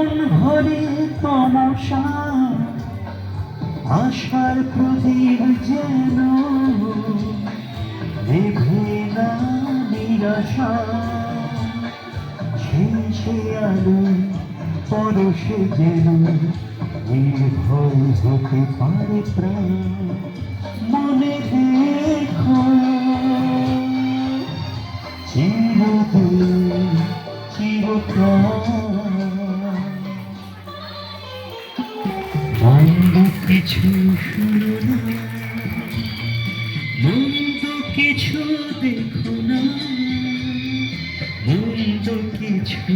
মন ভরে তমসা, আশার প্রদীপ যেন নিভে না নিরাশা। শেষে আলো পরশে যেন নির্ভয় হতে পারে প্রাণ। মনে দেখো চিরদিন চিরকাল মন্দ কিছু শুনো না, মন্দ কিছু দেখো না, মন্দ কিছু